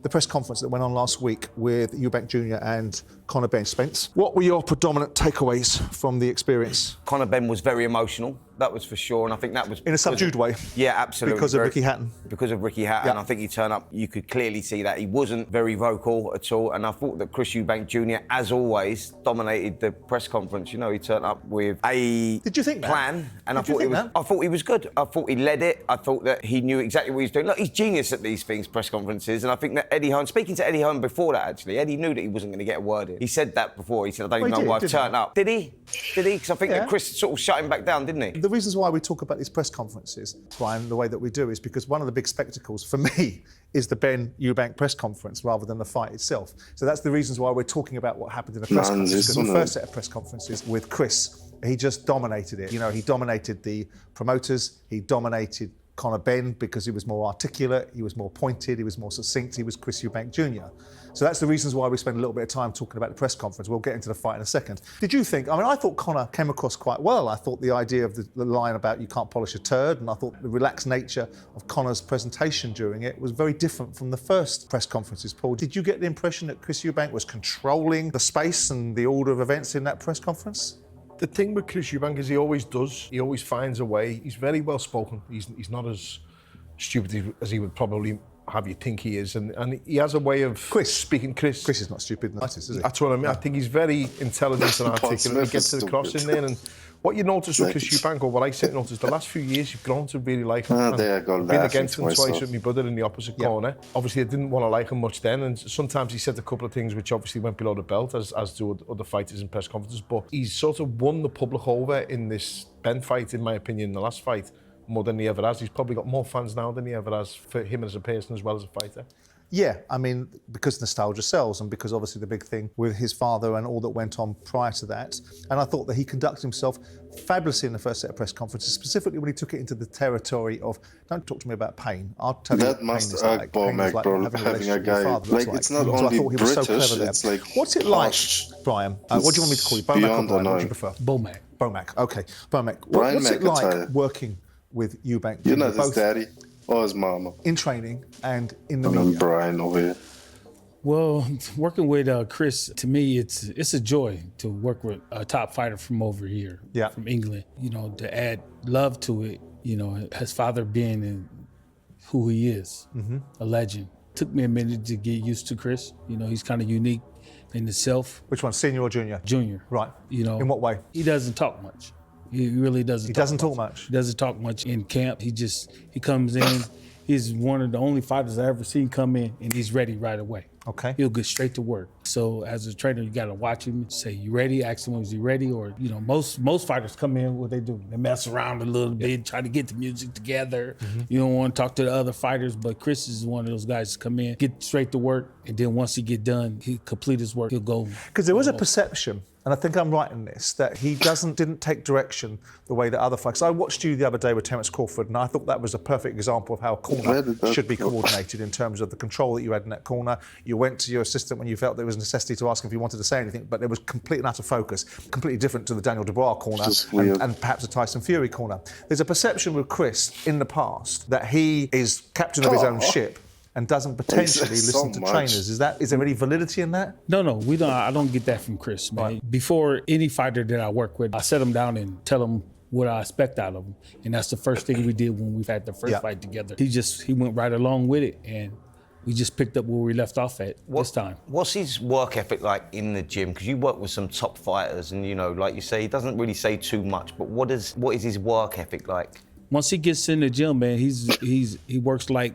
the press conference that went on last week with Eubank Jr. and Conor Benn. Spence, what were your predominant takeaways from the experience? Conor Benn was very emotional, that was for sure, and I think that was... In a subdued way? Yeah, absolutely. Because of Ricky Hatton? Because of Ricky Hatton. Yeah. I think he turned up, you could clearly see that he wasn't very vocal at all, and I thought that Chris Eubank Jr., as always, dominated the press conference. You know, he turned up with a Did you think plan, that? and I thought he was good. I thought he led it. I thought that he knew exactly what he was doing. Look, he's genius at these things, press conferences, and I think that Eddie Hearn, speaking to Eddie Hearn before that, actually, Eddie knew that he wasn't going to get a word in. He said that before. He said, I don't even know why I've turned up. Did he? Because I think that Chris sort of shut him back down, didn't he? The reasons why we talk about these press conferences, Brian, the way that we do is because one of the big spectacles for me is the Benn Eubank press conference rather than the fight itself. So that's the reasons why we're talking about what happened in the press conference. Because the first set of press conferences with Chris, he just dominated it. You know, he dominated the promoters, he dominated Conor Benn because he was more articulate, he was more pointed, he was more succinct, he was Chris Eubank Jr. So that's the reasons why we spend a little bit of time talking about the press conference. We'll get into the fight in a second. Did you think, I thought Conor came across quite well. I thought the idea of the line about you can't polish a turd, and I thought the relaxed nature of Conor's presentation during it was very different from the first press conferences. Paul, did you get the impression that Chris Eubank was controlling the space and the order of events in that press conference? The thing with Chris Eubank is he always does. He always finds a way. He's very well spoken. He's not as stupid as he would probably have you think he is, and he has a way of speaking. Chris is not stupid in the slightest, is he? That's what I mean. I think he's very intelligent and articulate. He gets to the cross in there, and what you notice with Chris Eubank, or what I certainly noticed, the last few years you've grown to really like him. I've been against him twice with my brother in the opposite corner. Obviously, I didn't want to like him much then, and sometimes he said a couple of things which obviously went below the belt, as do other fighters in press conferences. But he's sort of won the public over in this Benn fight, in my opinion, in the last fight, more than he ever has. He's probably got more fans now than he ever has for him as a person as well as a fighter. Yeah, because nostalgia sells, and because obviously the big thing with his father and all that went on prior to that. And I thought that he conducted himself fabulously in the first set of press conferences, specifically when he took it into the territory of, don't talk to me about pain. I'll tell you what pain is like. Bomac, bro, having a guy, like, it's not only British, it's like... What's it like, Brian? What do you want me to call you? Bomac or Brian? What do you prefer? Bomac. Bomac, okay. Bomac. What's it like working with Eubank? You know his daddy or his mama? In training and in the media. media. Brian over here. Well, working with Chris, to me, it's a joy to work with a top fighter from over here, from England. You know, to add love to it, you know, his father being who he is, a legend. Took me a minute to get used to Chris. You know, he's kind of unique in himself. Which one, senior or junior? Junior. Right. You know. In what way? He doesn't talk much. He really doesn't. He doesn't talk much. He doesn't talk much in camp. He comes in. He's one of the only fighters I ever seen come in, and he's ready right away. Okay. He'll get straight to work. So as a trainer, you got to watch him. Say, you ready? Ask him, is he ready? Or, you know, most fighters come in, what they do, they mess around a little bit, try to get the music together. You don't want to talk to the other fighters, but Chris is one of those guys that come in, get straight to work, and then once he get done, he complete his work, he'll go. Because there was a perception, and I think I'm right in this, that he didn't take direction the way that other fighters. I watched you the other day with Terence Crawford, and I thought that was a perfect example of how a corner should be coordinated in terms of the control that you had in that corner. You went to your assistant when you felt there was a necessity to ask him if he wanted to say anything, but there was complete and utter focus, completely different to the Daniel Dubois corner and perhaps the Tyson Fury corner. There's a perception with Chris in the past that he is captain of his own ship and doesn't potentially listen to trainers. Is there any validity in that? No, we don't. I don't get that from Chris, man. Right. Before any fighter that I work with, I set him down and tell him what I expect out of him. And that's the first thing we did when we've had the first fight together. He went right along with it, and we just picked up where we left off at this time. What's his work ethic like in the gym? Because you work with some top fighters, and, you know, like you say, he doesn't really say too much, but what is his work ethic like? Once he gets in the gym, man, he works like,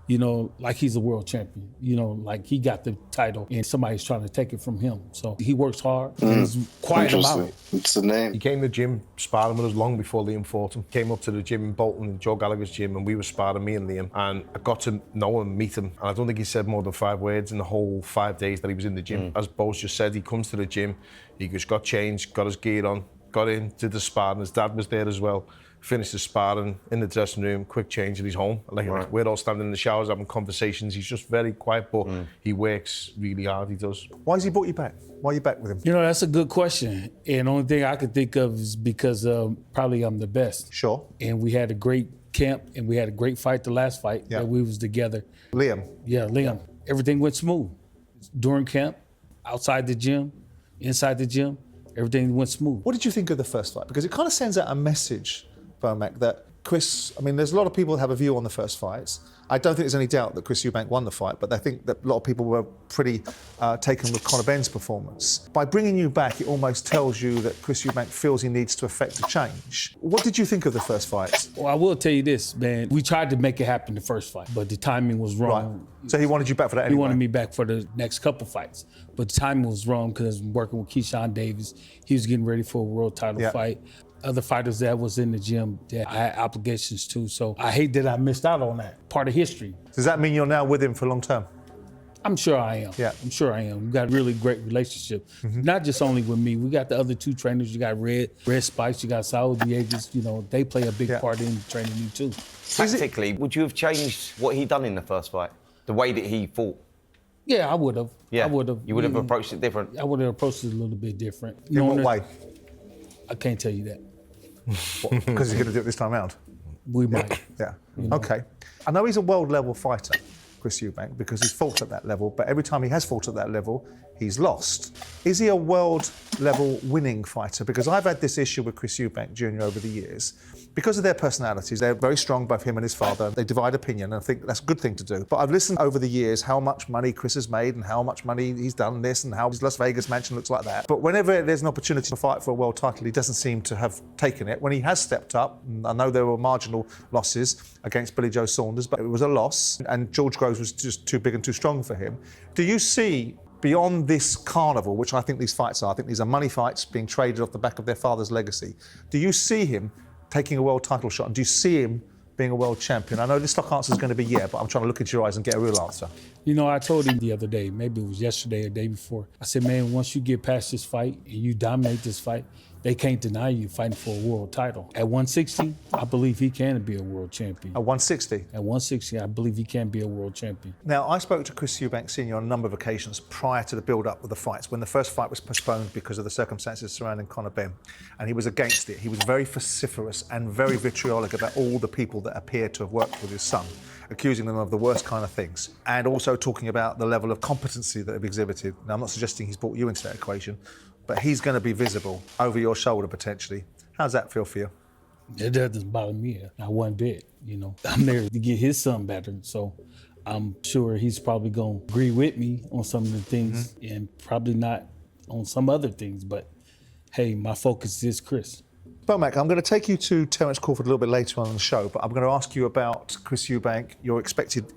you know, like he's a world champion. You know, like he got the title and somebody's trying to take it from him. So he works hard. He's quiet about it. It's the name. He came to the gym sparring with us long before Liam fought him. Came up to the gym in Bolton, in Joe Gallagher's gym, and we were sparring, me and Liam. And I got to know him, meet him. And I don't think he said more than 5 words in the whole 5 days that he was in the gym. As Bo's just said, he comes to the gym, he just got changed, got his gear on, got in, did the sparring. His dad was there as well. Finished the sparring in the dressing room, quick change, and he's home. Like, we're all standing in the showers having conversations. He's just very quiet, but he works really hard, he does. Why has he brought you back? Why are you back with him? You know, that's a good question. And the only thing I could think of is because probably I'm the best. Sure. And we had a great camp, and we had a great fight, the last fight that we was together. Liam. Yeah, Liam. everything went smooth. During camp, outside the gym, inside the gym, everything went smooth. What did you think of the first fight? Because it kind of sends out a message, Bomac, that Chris, I mean, there's a lot of people who have a view on the first fights. I don't think there's any doubt that Chris Eubank won the fight, but I think that a lot of people were pretty taken with Conor Benn's performance. By bringing you back, it almost tells you that Chris Eubank feels he needs to effect a change. What did you think of the first fight? Well, I will tell you this, man. We tried to make it happen the first fight, but the timing was wrong. Right. So he wanted you back for that anyway? He wanted me back for the next couple fights, but the timing was wrong because I was working with Keyshawn Davis. He was getting ready for a world title fight. Other fighters that was in the gym that I had obligations to, so I hate that I missed out on that part of history. Does that mean you're now with him for long term? I'm sure I am. Yeah. I'm sure I am. We've got a really great relationship. Not just only with me. We got the other two trainers. You got Red Spikes, you got Saul Diegues. You know, they play a big part in training me too. Tactically, would you have changed what he done in the first fight? The way that he fought? Yeah, I would have. Yeah. I would have. You would have approached it different? I would have approached it a little bit different. In what way? I can't tell you that. Because he's going to do it this time round? We might. Yeah. Okay. I know he's a world level fighter, Chris Eubank, because he's fought at that level, but every time he has fought at that level, he's lost. Is he a world level winning fighter? Because I've had this issue with Chris Eubank Jr. over the years. Because of their personalities, they're very strong, both him and his father. They divide opinion, and I think that's a good thing to do. But I've listened over the years how much money Chris has made and how much money he's done this and how his Las Vegas mansion looks like that. But whenever there's an opportunity to fight for a world title, he doesn't seem to have taken it. When he has stepped up, and I know there were marginal losses against Billy Joe Saunders, but it was a loss, and George Groves was just too big and too strong for him. Do you see, beyond this carnival, which I think these fights are, I think these are money fights being traded off the back of their father's legacy, do you see him taking a world title shot? And do you see him being a world champion? I know the stock answer is going to be yeah, but I'm trying to look into your eyes and get a real answer. You know, I told him the other day, maybe it was yesterday or the day before, I said, man, once you get past this fight and you dominate this fight, they can't deny you fighting for a world title. At 160, I believe he can be a world champion. At 160? At 160, I believe he can be a world champion. Now, I spoke to Chris Eubank Sr. on a number of occasions prior to the build-up of the fights, when the first fight was postponed because of the circumstances surrounding Conor Benn, and he was against it. He was very vociferous and very vitriolic about all the people that appeared to have worked with his son, accusing them of the worst kind of things, and also talking about the level of competency that they've exhibited. Now, I'm not suggesting he's brought you into that equation, but he's going to be visible over your shoulder potentially. How's that feel for you? It doesn't bother me, not one bit. You know, I'm there to get his son better, so I'm sure he's probably going to agree with me on some of the things and probably not on some other things, but hey, my focus is Chris. Bomac, I'm going to take you to Terence Crawford a little bit later on in the show, but I'm going to ask you about Chris Eubank. Your expected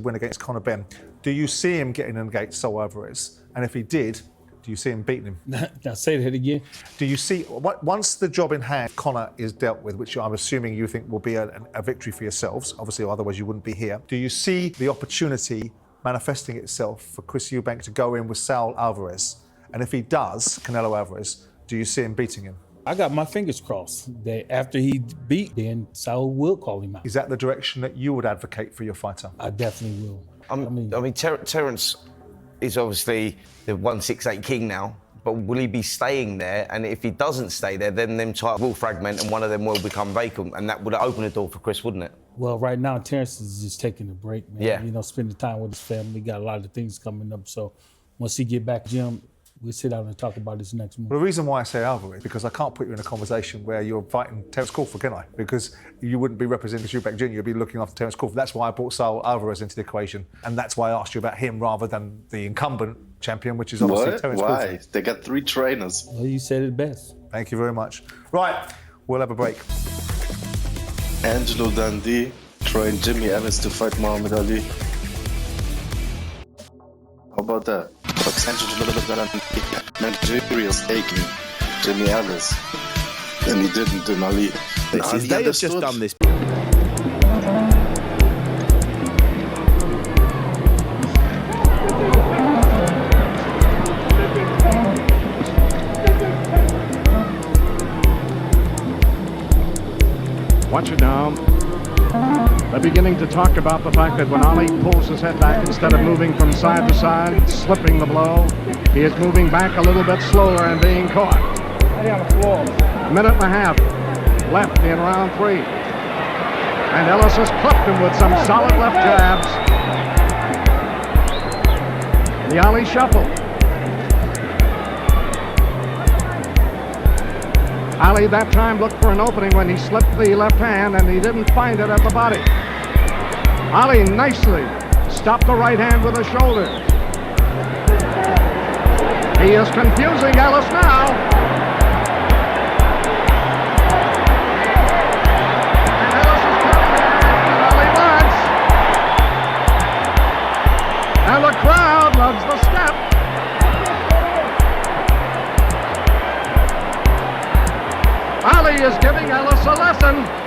win against Conor Benn. Do you see him getting against Saul Alvarez? And if he did, do you see him beating him? Now say that again. Do you see, once the job in hand, Conor is dealt with, which I'm assuming you think will be a victory for yourselves, obviously otherwise you wouldn't be here. Do you see the opportunity manifesting itself for Chris Eubank to go in with Saul Alvarez? And if he does, Canelo Alvarez, do you see him beating him? I got my fingers crossed that after he beat Ben, Saul will call him out. Is that the direction that you would advocate for your fighter? I definitely will. I mean, Terence is obviously the 168 king now, but will he be staying there? And if he doesn't stay there, then them titles will fragment and one of them will become vacant, and that would open the door for Chris, wouldn't it? Well, right now, Terence is just taking a break, man. Yeah. You know, spending time with his family, got a lot of things coming up. So once he get back, Jim, we'll sit down and talk about this next month. Well, the reason why I say Alvarez, because I can't put you in a conversation where you're fighting Terence Crawford, can I? Because you wouldn't be representing Eubank Jr., you'd be looking after Terence Crawford. That's why I brought Saul Alvarez into the equation, and that's why I asked you about him rather than the incumbent champion, which is obviously Terence Crawford. Why? They got 3 trainers. Well, you said it best. Thank you very much. Right, we'll have a break. Angelo Dundee trained Jimmy Ellis to fight Muhammad Ali. How about that? Nigeria's taking Jimmy Ellis, and he didn't do Ali. They have just done this. Watch it now. They're beginning to talk about the fact that when Ali pulls his head back, instead of moving from side to side, slipping the blow, he is moving back a little bit slower and being caught. A minute and a half left in round 3. And Ellis has clipped him with some solid left jabs. The Ali shuffle. Ali that time looked for an opening when he slipped the left hand, and he didn't find it at the body. Ali nicely stopped the right hand with a shoulder. He is confusing Ellis now. And Ellis is coming in. Ali wants. And the crowd loves the step. Ali is giving Ellis a lesson.